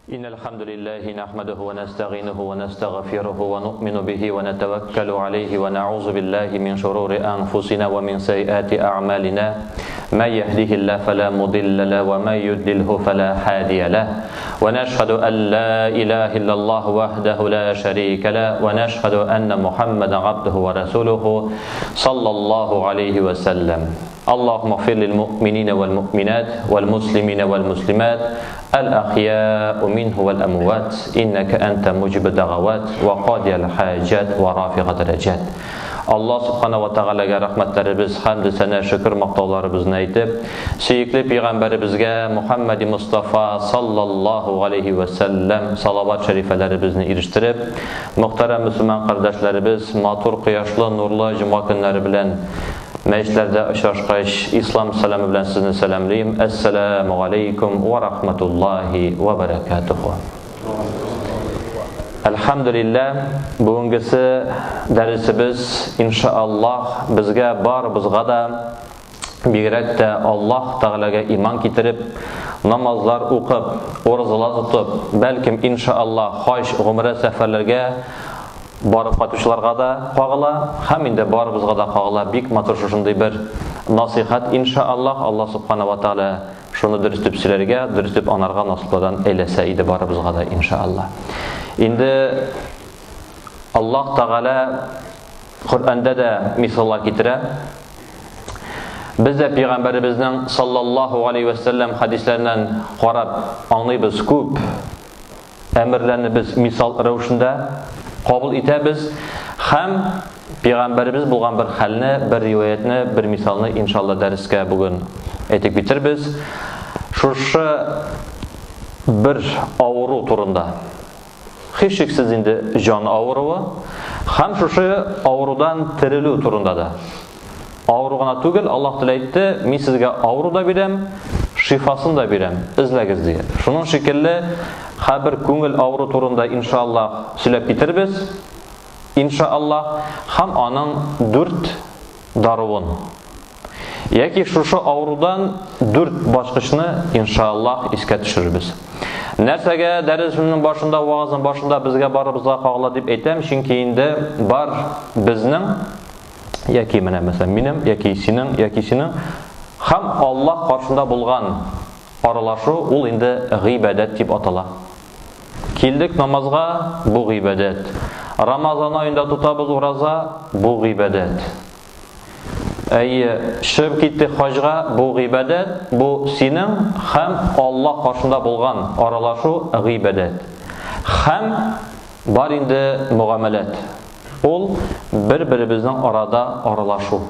إن الحمد لله نحمده ونستعينه ونستغفره ونؤمن به ونتوكل عليه ونعوذ بالله من شرور أنفسنا ومن سيئات أعمالنا من يهده الله فلا مضل له ومن يضلل فلا هادي له ونشهد أن لا إله إلا الله وحده لا شريك له ونشهد أن محمدا عبده ورسوله صلى الله عليه وسلم اللهم اغفر للمؤمنين والمؤمنات والمسلمين والمسلمات الأحياء منه والأموات إنك أنت مجيب الدعوات وقاضي الحاجات ورافع الدرجات. Allah subhanahu wa ta'alaga rahmatlarimiz, hamd sana, shukr maqtovlarimizni aytib, suyukli payg'ambarimizga Muhammad Mustafa sallallohu alayhi va sallam salovat sharifalarimizni erishtirib, muhtaram musulmon qardoshlarimiz matur quyoshli nurli juma kunlari bilan meclislarda uchrashqach islom salami bilan sizni salomlayman. Assalomu alaykum va rahmatullohi va barakatuh. Alhamdulillah, bugünkisi dersimiz inşallah bizga bizga da bigirak da Allah Teala'ga iman getirip namazlar o'qib, ro'zalar tutib, balkim inşallah xo'sh umra safarlarga borib qatnashuvchilarga da qog'ila, ham endi bizga da qog'ila bek motor shunday bir nasihat inşallah Allah subhanahu wa taala şunu dürüstüp sizlarga, dürüstüp onarga nasiplardan eylese idi bizga da inşallah. Endi Allah Teala Qur'onda da misollar keltiradi. Biz de Peygamberimizning sallallohu alayhi ve sellem hadislaridan qarab anlaymiz, ko'p emirlarni biz misol ravishida qabul etamiz. Ham Peygamberimiz bo'lgan bir halni, bir rivoyatni, bir misolni inshaalloh darsga bugun aytib bitiramiz. Shu bir avru turunda hiç şüphesiz indi can avruğu, hem şu avrudan tiriliu turunda da. Avruğuna tugul Allah dilaydi, men sizga avru da berem, şifasını da berem, izlegiz diye. Şunun şekilde har bir ko'ngil avru turunda inşallah söylep bitiribiz. İnşallah ham onun 4 daruvun. Yoki şu avrudan 4 boshqasini inşallah esga tushiribmiz. Narsaga darsimning boshida, va'zning boshida bizga bizga qog'ila deb aytam, chunki endi bar bizning yoki mana masalan mening yoki sening ham Alloh qarshısında bo'lgan aralashuv ul endi g'ibodat deb ataladi. Keldik namozga, bu g'ibodat. Ramazon oyida tutamiz roza, bu g'ibodat. Shiv ketdi hojga, bu g'ibodat, bu sening ham Alloh qarshısında bo'lgan aralashuv g'ibodat. Ham bar endi muomalat. Ul bir-birimizning arada aralashuv.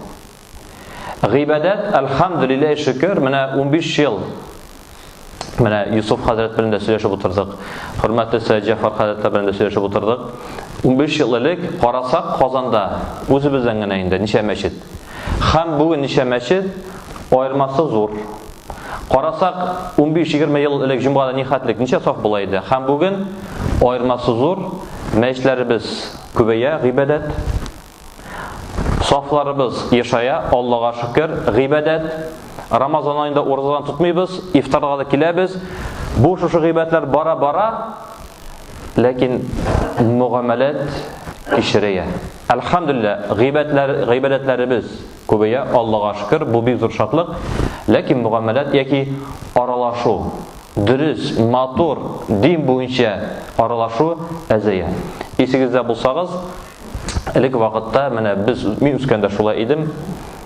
G'ibodat alhamdulillah shukr, mana 15 yil mana Yusuf Hazret bilan da söylashib o'tirdik. Hurmatli Said Jafar Hazretlar bilan da söylashib o'tirdik. 15 yillik qarasak Qozonda o'zimizdan gina endi necha masjid. Ham bugun necha masjid ayirmasi zo'r. Qarasak 15-20 yil ilk jumada nihatlik necha sof bo'laydi. Ham bugun ayirmasi zo'r. Masjidlarimiz ko'paya g'ibodat. Soflarimiz yashaya, Allohga shukr, g'ibodat. Ramazon oyida ro'zadan tutmaymiz, iftorga da kelamiz. Bu shu g'ibatlar bora lekin muomalat kishiriya. Alhamdulillah, g'ibatlarimiz ko'paya, Allohga shukr, bu bir zo'r shodlik. Lekin muomalat yoki aralashuv, dürüst, matur, din bo'yicha aralashuv azaya. Esingizda bo'lsangiz, ilk vaqtda mana biz men o'skanda shulay edim.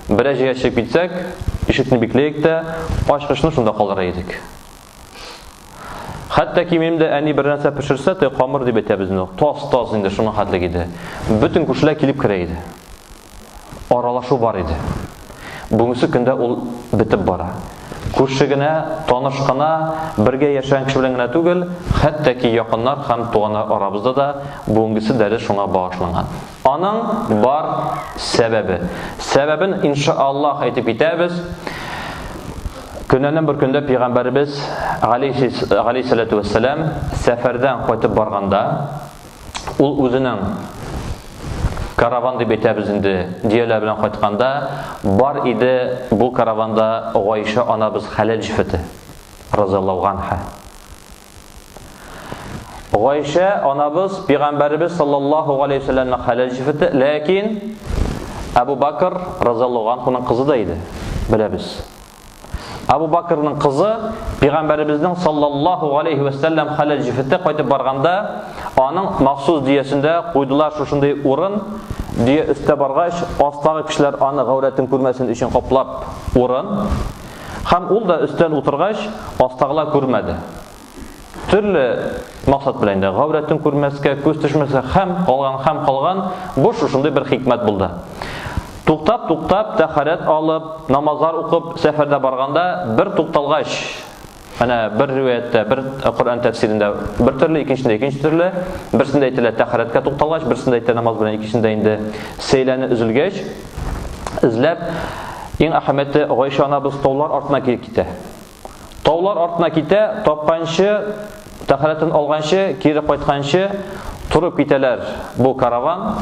Biraz yashab ketsak, ishitni beklayikda, boshqashni shunda qoldirar edik. Hattoki menimda ani bir narsa pishirsa, qomir deb aytamiz. Tos endi shuni xatlik edi. Butun kuchlar kelib kiraydi. Aralashuv bor edi. Bunisi kunda ul bitib bora. Ko'rshigina, tanishqana, birga yashagan kishi bilan tugul, hattoki yaqinlar ham tuğanlar arabizda da bugünkisi ders shunga bag'ishlangan. Onun bor sababi. Sababini inshaalloh aytib ketamiz. Kundan bir kunda Peygamberimiz alayhissalatu vesselam safardan qaytib borganda, u o'zining karavan deb aytamiz endi diyalar bilan qaytganda bor edi bu karavanda Oysha onamiz halal jifati raziyallohu anha. Гайша анабыз Пәйгамбәрбез саллаллаһу алейхи ва саллямның хәләл җифете, ләкин Абу Бакр разияллаһу анһуның кызы да иде. Беләбез. Абу Бакрның кызы Пәйгамбәрбезнең саллаллаһу алейхи ва саллям хәләл җифете кайтып барганда, аның махсус диясендә куйдылар шушындай урын, дия өстә баргач, астагы кешеләр аны гаврәтен күрмәсен өчен каплап урын. Һәм ул да өстән утыргач, астагылар күрмәде. Төрле максат белән дә гаврәтен күрмәскә, күз төшмәскә һәм калган бу шушындай бер хикмәт булды. Туктап тәһарәт алып, намазлар укып сәфәрдә барганда бер тукталгач, әнә бер риваятта, бер Коръән тәфсирендә бер төрле, икенчесендә икенче төрле, берсендә әйтелә тәһарәткә тукталгач, берсендә әйтелә намаз белән, икенчесендә инде сәйләне үзелгәч, изләп иң әһәмиятле Гайша анабыз таулар артына китә. Таулар артына китә, тапканчы, тәһарәтен алганчы, кире кайтканчы турып китәләр бу караван.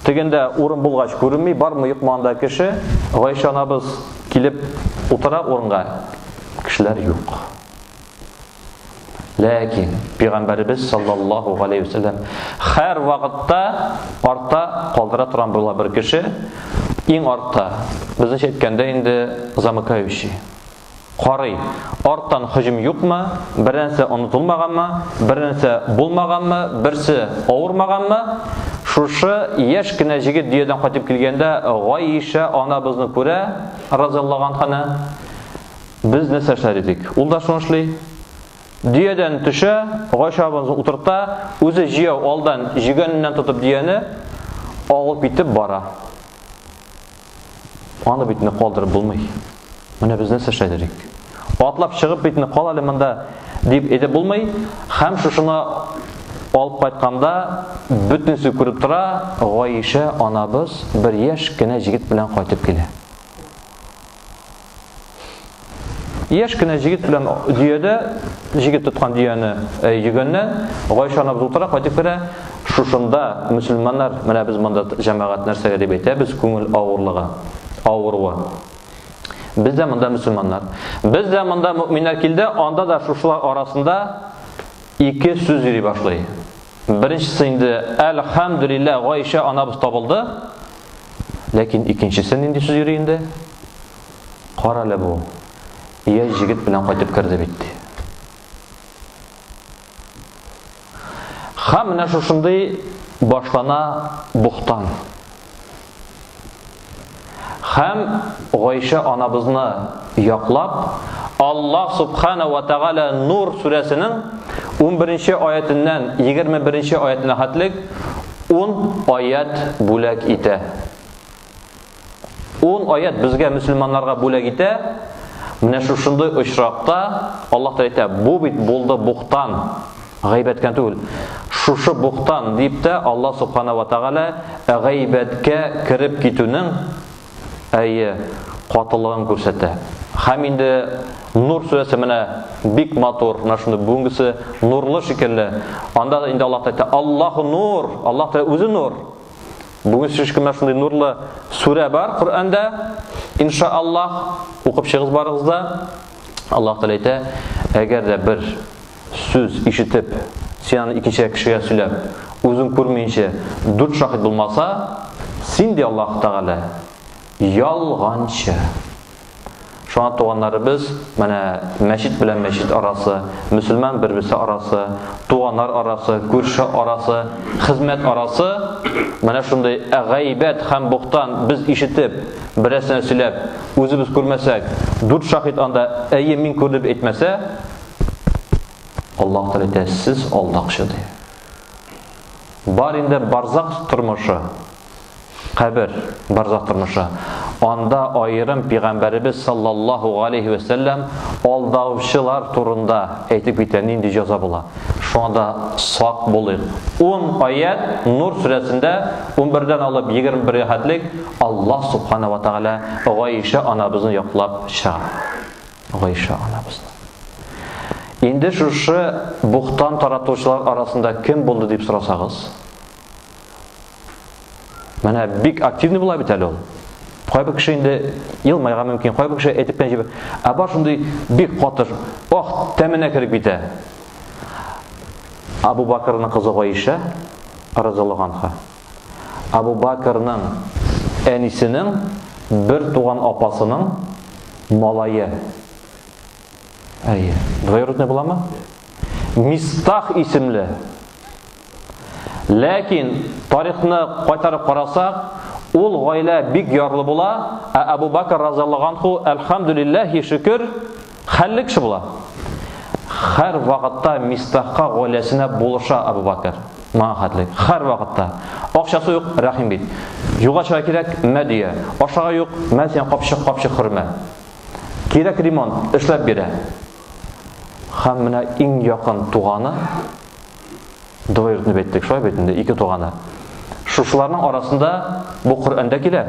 Тегендә урын булгач күренми, бармы юкманда кеше, Гайша анабыз килеп утыра урынга. Кешеләр юк. Ләкин Пәйгамбәрбез саллаллаһу алейхи ва саллям һәр вакытта артта калдыра торган бер кеше, иң артта. Безнең әйткәндә инде замыкающий. Карый, арттан һөҗүм юкмы, беренсе онытылмаганмы, беренсе булмаганмы, берсе авырмаганмы? Шушы яшь кенә җигет диядән кайтып килгәндә, Гайша анабызны күрә, разияллаһу анһаны. Без нәрсә эшләр идек? Ул да шуны эшли. Диядән төшә, Гайша анабызны утырта, үзе җыяу алдан җигәннән тотып дияне алып китеп бара. Аны битне калдырып булмый. Менә без нәрсә эшләр идек? Атлап чыгып битне кал әле монда дип әйтеп булмый. Һәм шушыны алып кайтканда бөтенсе күреп тора, Гайша анабыз бер яшь кенә җигет белән кайтып килә. Яшь кенә җигет белән диядә, җигет тоткан дияне йөгәннән, Гайша анабыз утыра, кайтып керә. Шушында мөселманнар, менә без монда җәмәгать нәрсәгә дип әйтәбез, күңел авыруы. Бездә монда мөселманнар, бездә монда мөэминнәр килде, анда да шушылар арасында ике сүз йөри башлый. Беренчесе инде әлхәмдүлилләh Гайша анабыз табылды. Ләкин икенчесе нинди сүз йөри инде? Кара әле бу. Я җигет белән кайтып керде бит. Һәм менә шушындый башлана бухтан. Һәм Гайша анабызны яклап, Аллаһ субхана ва тагала Нур сүрәсенең 11-нче аятыннан 21-нче аятына хәтлек 10 аят бүләк итә. 10 аят безгә мөселманнарга бүләк итә. Менә шушындый очракта Аллаһ та әйтә, бу бит булды бухтан, гайбәткә түгел. Шушы бухтан дип тә Аллаһ субхана ва тагала гайбәткә кирип китүнең катылыгын күрсәтә. Һәм инде Нур сүрәсе менә бик матур, менә шундый бүгенгесе нурлы шикелле. Анда инде Аллаһ әйтә, Аллаһу нур, Аллаһ та үзе нур. Бүген сез кемә шундый нурлы сүрә бар Коръәндә, иншааллаһ укып чыгыз барыгызда. Аллаһ Тәгалә әйтә, әгәр дә бер сүз ишетеп, син аны икенче кешегә сөйләп, үзең күрмәенчә дүрт шахид булмаса, син ди Аллаһ Тәгалә ялганчы. Шуңа туганнарыбыз, менә мәчет белән мәчет арасы, мөселман бер-берсе арасы, туганнар арасы, күрше арасы, хезмәт арасы, менә шундый гайбәт һәм бухтан без ишетеп, берәрсенә сөйләп, үзебез күрмәсәк, дүрт шахид анда әйе мин күрдем әйтмәсә, Аллаһ Тәгалә сез алдакчы ди. Бар инде барзак тормышы, кабер, барзак тормышы. Анда айрым Пәйгамбәрбез саллаллаһу алейхи ва саллям алдаучылар турында әйтеп китә, нинди җәза була. Шунда сак булыйк. 10 аят Нур сүрәсендә 11-дән алып 21-гә хәтлек Аллаһ субхана ва тагала Гайша анабызны яклап чыга. Гайша анабызны. Инде шушы бухтан таратучылар арасында кем булды дип сорасагыз, менә бик активный була бит әле ул. Кайбер кеше инде елмайга мөмкин, кайбер кеше әйтепкән җибе, бар шундый бик катыш, тәменә киреп китә. Абу Бакрның кызы Гайша разияллаһу анха. Абу Бакрның әнисенең бер туган апасының малайы. Двоюродный буламы? Мистах исемле. Ләкин тарихны кайтарып карасак, ул гаилә бик ярлы була, Абу Бакр разияллаһу анху әлхәмдүлиллаһи шөкер хәлле кеше була. Һәр вакытта Мистахка гаиләсенә булыша Абу Бакр. Мәхәтлек. Һәр вакытта. Акчасы юк, рәхим бит. Югача кирәк мәдия. Ашага юк, мәсән капчык хөрмә. Кирәк ремонт эшләп бирә. Һәм менә иң якын туганы двоюродный беттек, шулай бит инде, ике туганы. Шушыларның арасында бу Коръәндә килә.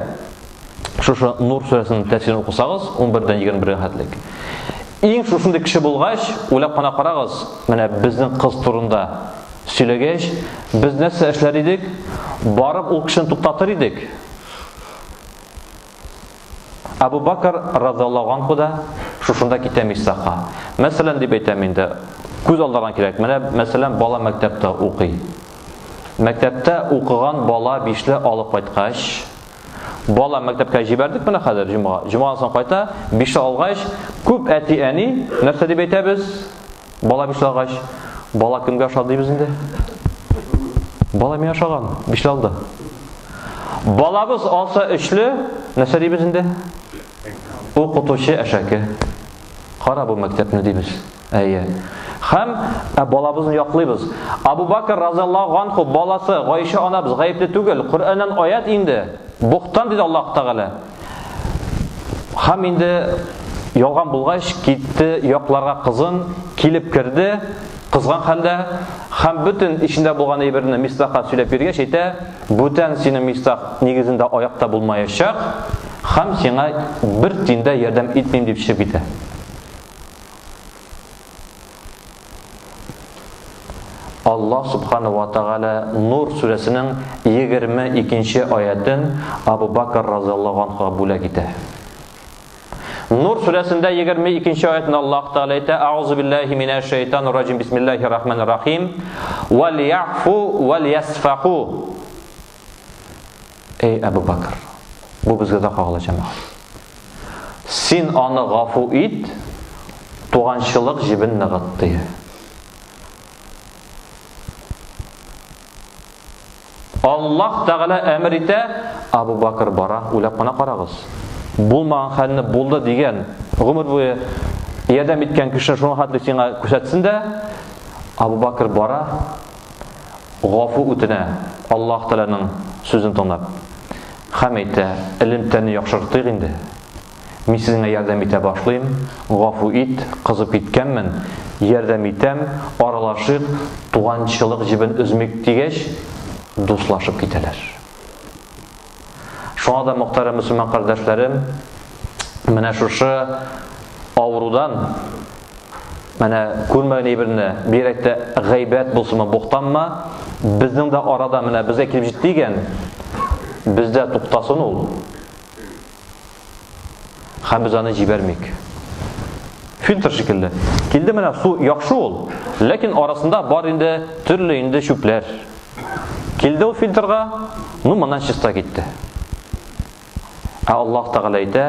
Шушы Нур сүрәсенең тәфсирен укысагыз, 11-дән 21-гә хәтлек. Иң шушындый кеше булгач, уйлап кына карагыз, менә безнең кыз турында сөйләгәч, без нәрсә эшләр идек? Барып ул кешене туктатыр идек. Абу Бакр разияллаһу анху да шушында китә Мистахка. Мәсәлән, дип әйтәм инде, күз алдарына кирәк. Менә мәсәлән, бала мәктәптә укый. Мәктәптә укыган бала 5-ле алып кайткач, бала мәктәпкә җибәрдек менә хәзер җомга. Җомгадан соң кайта, 5-ле алгач, күп әти-әни нәрсә дип әйтәбез? Бала 5-ле алгач, бала кемгә ашады дибез инде? Бала миңа ашаган, 5-ле алды. Балабыз алса 3-ле, нәрсә дибез инде? Укытучы әшәке. Кара бу мәктәпне дибез. Һәм балабызны яклыйбыз. Абу Бакр разияллаһу анху баласы Гайша анабыз гаепле түгел. Коръәннән аят инде. Бухтан диде Аллаһ Тәгалә. Һәм инде ялган булгач китте якларга кызын, килеп керде, кызган хәлдә, һәм бүтән ичендә булган әйберне Мистахка сөйләп биргәч әйтә, бүтән синең Мистах нигезендә аякта булмаячак, һәм сиңа бер тиндә ярдәм итмим дип чыгып китә. Allah subhanahu wa ta'ala Nur surəsinin 22-ci ayətdən Abu Bakr raziyallahu anhu бүләк итә. Nur surəsində 22-ci ayətində Allah Teala aytə: "Əuzu billahi minəşşeytanirracim. Bismillahirrahmanirrahim. Vel ya'fu vel yasfahu." Ey Abu Bakr, bu bizə də qağılı cəmaət. Sen аны ғафу ит, туғаншылық жібін нығытты. Allah Teala әмір итә, Абу Бакр бара, уйлап кына карагыз. Булмаган хәлне булды дигән, гомер буе ярдәм иткән кеше шуны хәтле сиңа күрсәтсен дә, Абу Бакр бара, гафу үтенә, Аллаһ Теаланың сүзен тыңлап. Һәм әйтә, илемтәне яхшыртыйк инде. Мин сезгә ярдәм итә башлыйм, гафу ит, кызып киткәнмен, ярдәм итәм, аралашыйк, туганчылык җибен үзмик дигәч, дуслашып китәләр. Шуңа да мөхтәрәм мөселман кардәшләрем, менә шушы авырудан, менә күрмәгән әйберне, бирәктә гайбәт булсымы, бухтанмы, безнең дә арада менә безгә килеп җитте икән, бездә туктасын ул. Һәм без аны җибәрмик. Фильтр шикелле. Килде менә су яхшы ул, ләкин арасында бар инде төрле инде шүпләр. Килде ул фильтрга, моннан чиста китте. Аллаһ Тәгалә әйтә,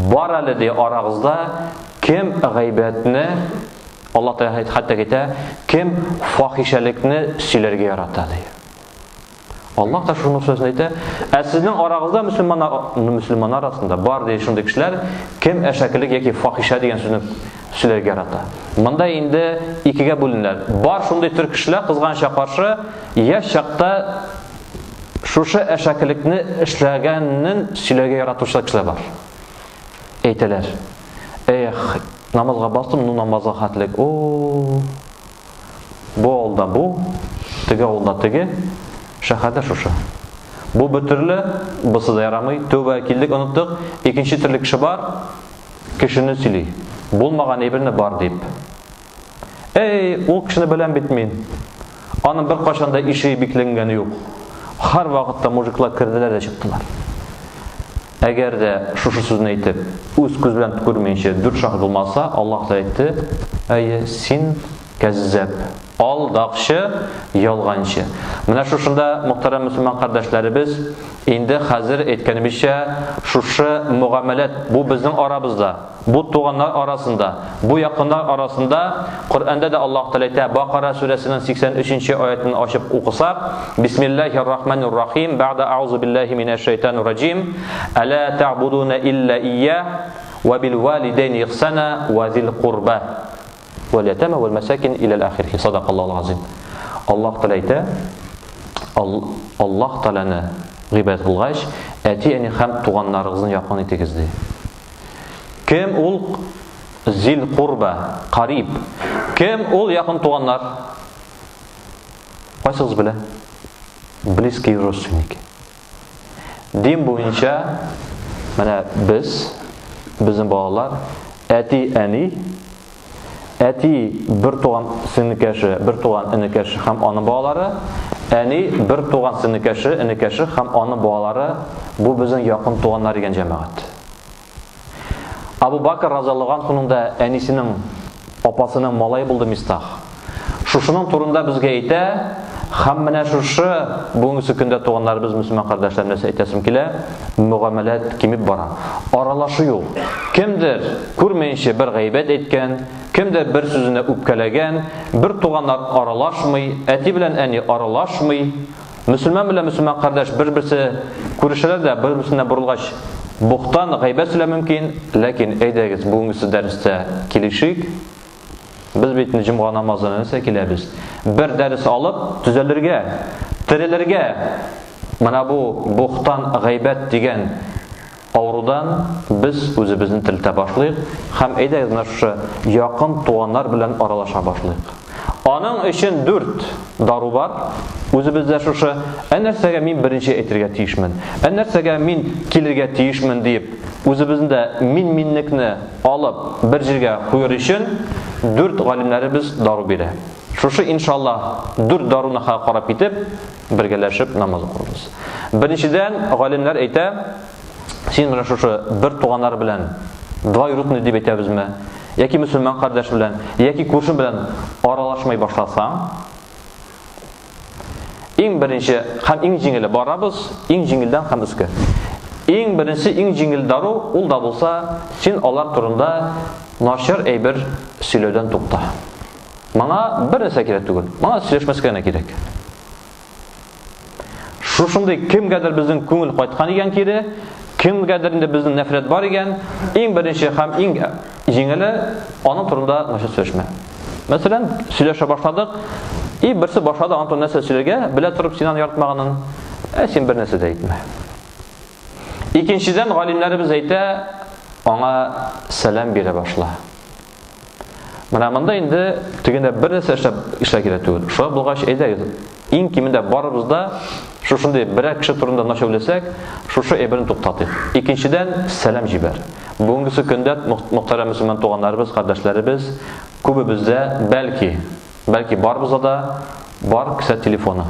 бар әле ди арагызда кем гайбәтне, Аллаһ Тәгалә хәтта әйтә, кем фахишәлекне сөйләргә ярата ди. Аллаһ та шуны сүзен әйтә, сезнең арагызда мөселман арасында бар ди шундый кешеләр, кем әшәкелек яки фахиша дигән сүзне сөйләргә ярата. Монда инде икегә бүленәләр. Бар шундый төр кешеләр кызганча каршы, яшь чакта шушы әшәкелекне эшләгәннен сөйләргә яратучы кешеләр бар. Әйтәләр: "Эх, намазга бастым, намазга хәтлек. Бу алда бу, теге алда теге, шәһәрдә шушы. Бу бөтерле, бусы да ярамый, тәүбә килдек, оныттык. Икенче төрле кеше бар, кешене сөйли. Булмаган әйберне бар дип. Ул кешене беләм бит мин. Аның бер кашанда ише бикләнгәне юк. Һәр вакытта мужиклар кирделәр дә чыктылар. Әгәр дә шушы сүзне әйтеп, үз күз белән күрмәенчә 4 шахид булмаса, Аллаһ та әйтте: "Син кәззәб, алдакчы, ялганчы. Менә шушында мөхтәрәм мөселман кардәшләребез, инде хәзер әйткәнебезчә, шушы муамәләт бу безнең арабызда, бу туганнар арасында, бу якыннар арасында Коръәндә дә Аллаһ Тәгалә әйтә, Бакара сүрәсенең 83-нче аятын ачып укысак, Бисмиллаһир-рахманир-рахим, бәъдә аузу биллаһи минәш-шәйтанир-раҗим, әлә таъбудуна илля ияһ ва бил валидайни ихсана ва зил курба вал ятама вал масакин иля ал-ахир. Садақаллаһул азим. Аллаһ Тәгалә әйтә, Аллаһ Тәгаләне гыйбадәт кылгач, әти-әни һәм туганнарыгызны якын итегез ди. Кем ул зил курба, кариб? Кем ул якын туганнар? Кайсыгыз белә? Близкие родственники. Дин буенча, менә безнең балалар, әти-әни, әти бер туган сеңнекәше, бер туган энекәше һәм аның балалары, әни бер туган сеңнекәше, энекәше һәм аның балалары, бу безнең якын туганнар дигән җәмәгать. Абу Бакр разияллаһу анһуның әнисенең апасының малай булды Мистах. Шушының турында безгә әйтә, һәм менә шушы бүгенге көндә туганнарыбыз мөселман кардәшләрне әйтәсем килә, муамәләт кимеп бара. Аралашу юк. Кемдер күрмәенчә бер гайбәт әйткән, кемдер бер сүзенә үпкәләгән, бер туганнар аралашмый, әти белән әни аралашмый. Мөселман белән мөселман кардәш бер-берсе күрешәләр дә бер-берсенә бурылгач Буқтан гайбәт сөйләм мөмкин, ләкин әйдәгез бүгенге дәрестә килешик. Без бит җомга намазына киләбез. Бер дәрес алып төзәлергә, терелергә. Менә бу буқтан гайбәт дигән авырудан без үзебезнең телтә башлыйк һәм әйдәгез менә шушы якын туганнар белән аралаша башлыйк. Аның өчен 4 дару бар. Үзебездә шушы нәрсәгә мин беренче әйтергә тиешмен, нәрсәгә мин килергә тиешмен дип, үзебездә минлекне алып бер җиргә куер өчен 4 галимнәребез дару бирә. Шушы иншаллах 4 даруны карап итеп, бергәләшеп намаз укырбыз. Беренчедән галимнәр әйтә, син менә шушы бер туганнар белән двоюродный дип әйтәбезме? Яки мөселман кардәш белән, яки күрше белән аралашмай башласаң, иң беренче һәм иң җиңеле барабыз, иң җиңелдән һәм өскә. Иң беренче, иң җиңел дару ул да булса, син алар турында начар әйбер сөйләүдән тукта. Моңа бер нәрсә кирәк түгел. Моңа сөйләшмәскә генә кирәк. Шушындай кемгәдер безнең күңел кайткан икән кире, кемгәдер инде безнең нәфрәт бар икән, иң беренче һәм иң җиңеле аның турында начар сөйләшмә. Мәсәлән, сөйләшә башладык, берсе башлады антон нәрсә сөйләргә, белә торып син аны яратмаганын, син бер нәрсә дә әйтмә. Икенчедән галимнәребез әйтә, аңа сәлам бирә башла. Менә монда инде тегендә бер нәрсә эшләр кирәк түгел. Шулай булгач әйдәгез, иң кимендә барыбызда шушындай бер кеше турында начар сөйләсәк, шушы әйберне туктатыйк. Икенчедән сәлам җибәр. Бүгенге көндә мөхтәрәм мөселман туганнарыбыз, кардәшләребез, күбебездә бәлки барыбызда да бар кесә телефоны.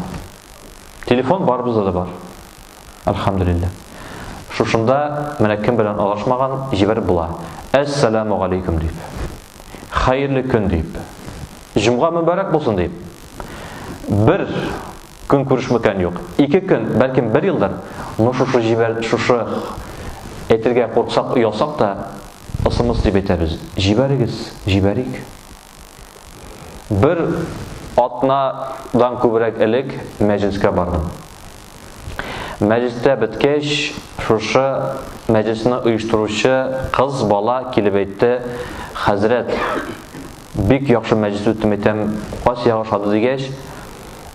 Телефон барыбызда да бар. Алхамдулилlah. Шушында менә кем белән алашмаган җибәр була. Ассаламу алейкум дип. Хәерле көн дип. Җомга мөбарәк булсын дип. Бер көн күрешмәкән юк. 2 көн, бәлкем 1 елдар. Шушы җибәр, шушы әйтергә курыксак, уялсак та, ысымыз дип әйтәбез. Җибәрегез, җибәрик. Бер атнадан күбрәк элек мәҗлескә бардым. Мәҗлестә беткәч, шушы мәҗлесне оештыручы кыз бала килеп әйтте, хәзрәт, бик яхшы мәҗлес үттем әйтәм, кайсы ягы шады дигәч,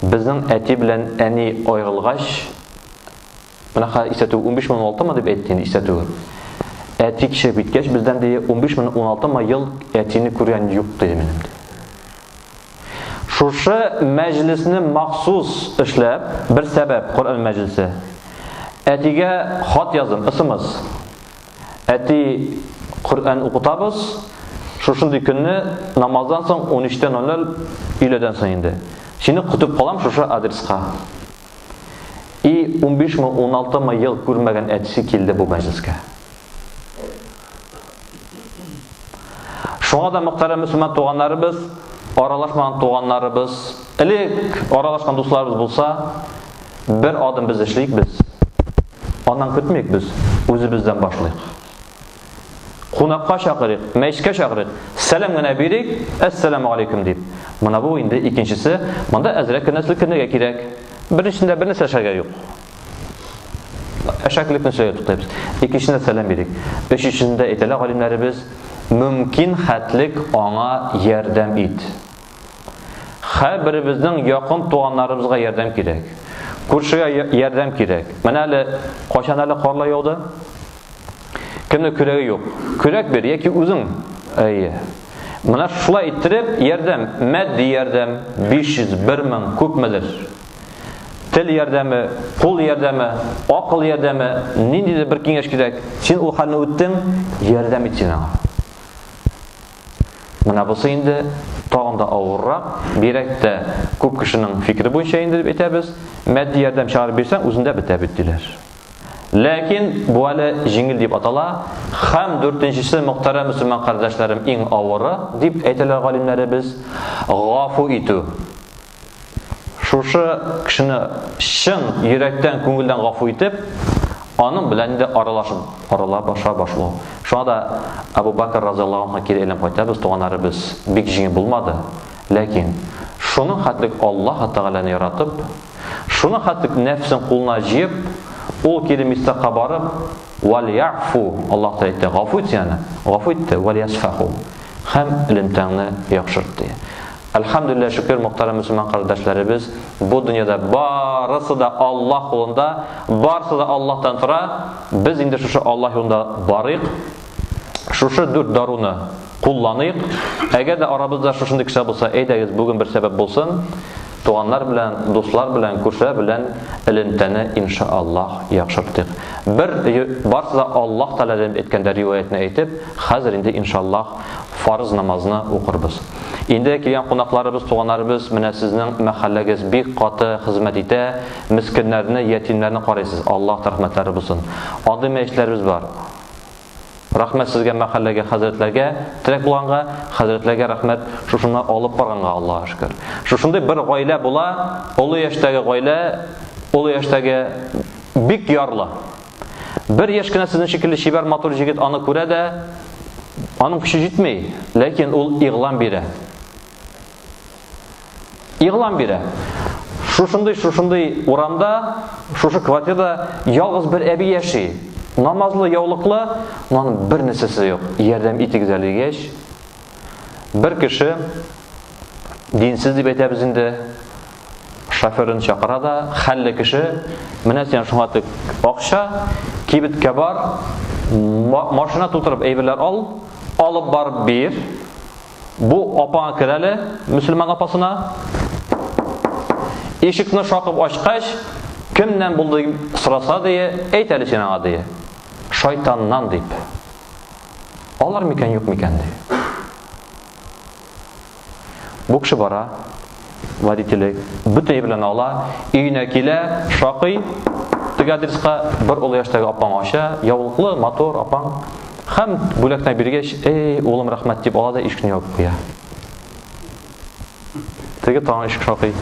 безнең әти белән әни аерылгач, менә исәтү 15-16 дип әйтте инде исәтү. Әти кеше биткәч, бездән дә 15-16 ел әтине күргән юк диде минем. Шушы мәҗлесне махсус эшләп, бер сәбәп Коръән мәҗлесе. Әтигә хат язым, ысымыз. Әти Коръән укытабыз. Шушындай көнне намаздан соң 13:00 өйләдән соң инде. Сине көтеп калам шушы адреска. 15-16 ел күрмәгән әтисе килде бу мәҗлескә. Шуңа да мөхтәрәм мөселман туганнарыбыз, aralashmagan туганнарыбыз, элек аралашкан дусларыбыз булса, бер адым без эшлик без. Аннан көтмәйек без, үзебездән башлыйк. Кунакка чакырыйк, мәчкә чакырыйк, сәлам гына бирик, ассаламу алейкум дип. Моны бу инде икенчесе, монда әзрәк кенә силкенергә кирәк. Беренчесендә бер нәрсә эшләргә юк. Әшәклекне сөйләп тотабыз. Икенчесендә сәлам бирик. Өченчесендә әйтәләр галимнәребез, мөмкин хәтлек аңа ярдәм ит. Һәрберебезнең якын туганнарыбызга ярдәм кирәк. Күршегә ярдәм кирәк. Менә әле качан әле карлар яуды? Кемне көрәге юк. Көрәк бер яки үзең. Әйе. Менә шулай иттереп ярдәм, матди ярдәм 500, 1000 күпмедер. Тел ярдәме, кул ярдәме, акыл ярдәме, ниндидер бер киңәш кирәк. Син ул хәлне үттең, ярдәм ит син аңа. Менә бусы инде тагын да авыррак, бирәктә күп кешенең фикере буенча инде дип әйтәбез. Матди ярдәм чыгарып бирсәң, үзендә бетә бит диләр. Ләкин бу әле җиңел дип атала. Һәм дүртенчесе мөхтәрәм мөселман кардәшләрем иң авыры дип әйтәләр галимнәребез, гафу итү. Шушы кешене чын йөрәктән, күңелдән гафу итеп, аның белән дә арала башлау. Шуңа да Абу Бакр разияллаһу анһу кире әйләнеп кайтабыз, туганнарыбыз бик җиңел булмады. Ләкин шуның хәтлек Аллаһ Тәгаләне яратып, шуның хәтлек нәфсен кулына җыеп, ул кире мистакка барып, вал яфу, Аллаһ та әйтте, гафу ит яна, гафу итте, вал ясфаху. Һәм илемтәңне яхшыртты. Әлхәмдүлилләһ, шөкер мөхтәрәм мөселман кардәшләребез, бу дөньяда барысы да Аллаһ кулында, барысы да Аллаһтан тора. Без инде шушы Аллаһ юлында барыйк. Шушы дүрт даруны кулланыйк. Әгәр дә арабызда шушындый кеше булса, әйдәгез, бүген бер сәбәп булсын. Туганнар белән, дуслар белән, күршеләр белән элемтәне иншааллаһ яхшыртыйк. Бер барысы да Аллаһ Тәгалә әйткәндә риваятны әйтеп, хәзер инде иншааллаһ фарыз намазны укырбыз. Инде килгән кунакларыбыз, туганнарыбыз, менә сезнең мәхәлләгез бик каты хезмәт итә, мискиннәрне, ятимнәрне карыйсыз. Аллаһ рәхмәтләре булсын. Андый мәҗлесләребез бар. Рәхмәт сезгә мәхәлләгә, хәзрәтләргә, терәк булганга, хәзрәтләргә рәхмәт, шушыны алып барганга Аллаһка шөкер. Шушындай бер гаилә була, олы яшьтәге гаилә, олы яшьтәге бик ярлы. Бер яшь кенә сезнең шикелле чибәр матур җигет аны күрә дә, аның көче җитмәй, ләкин ул игълан бирә. Игълан бирә. Шушындай урамда, шушы квартирада ялгыз бер әби яши. Намазлы, яулыклы, аның бер нәрсәсе юк. Ярдәм итегез әле дигәч, бер кеше динсез дип әйтәбез инде, шоферын чакыра да, хәлле кеше, менә син шуңа тик акча, кибеткә бар, машина тутырып әйберләр алып барып бир. Бу апаңа керәле, мөселман апасына. Ишекне шакып ачкач, кемнән булды дип сораса дие, әйт әле син аңа дие. Шайтаннан дип. Алар микән, юк микән ди. Бу кеше бара, водитель бөтен белән ала, өенә килә, шакый, теге адреска бер олы яшьтәге апаң ача, яулыклы, матур апаң. Һәм бүләкне биргәч, эй, улым рәхмәт дип ала да ишекне ябып куя. Теге тагын ишек шакый.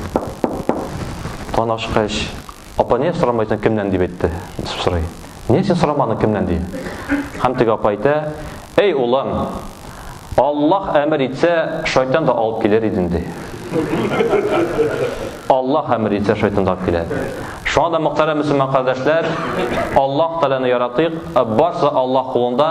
Тагын ачкач, апа не сорамайсың кемнән дип әйтте? Сорый. Не син сорамадың кемнән ди? Һәм теге апа әйтә, эй улым, Аллаһ әмер итсә, шайтан да алып килер идең ди. Аллаһ әмер итсә, шайтан да алып килер. Шуңа да мөхтәрәм мөселман кардәшләр, Аллаһ Тәгаләне яратыйк, барсы Аллаһ кулында.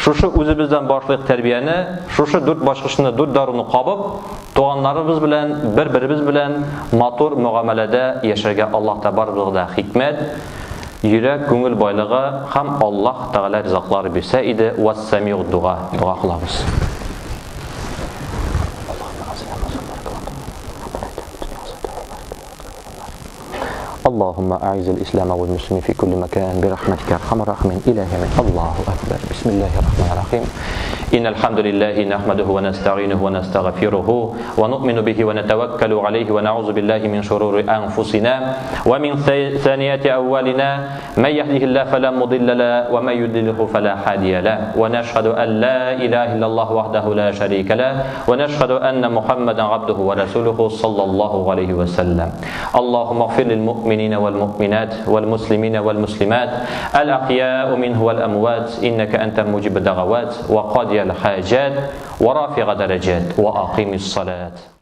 Шушы үзебездән башлыйк тәрбияне, шушы дүрт башкычны, дүрт даруны кабып, туганнарыбыз белән, бер-беребез белән матур мөгамәләдә яшәргә Аллаһ табарбызга да хикмәт, йөрәк, күңел байлыгы һәм Аллаһ Тәгалә ризыклары бирсә иде, вассамиу дуга кылабыз. اللهم أعز الإسلام والمسلمين في كل مكان برحمتك أرحم الراحمين إلهي من الله أكبر بسم الله الرحمن الرحيم إن الحمد لله نحمده ونستعينه ونستغفره ونؤمن به ونتوكل عليه ونعوذ بالله من شرور أنفسنا ومن سيئات أعمالنا من يهده الله فلا مضل له ومن يضلل فلا هادي له ونشهد أن لا إله إلا الله وحده لا شريك له ونشهد أن محمدا عبده ورسوله صلى الله عليه وسلم اللهم اغفر للمؤمنين والمؤمنات والمسلمين والمسلمات الأحياء منه والأموات إنك أنت مجيب الدعوات وقاضي الحاجات ورافع درجات وأقيم الصلاة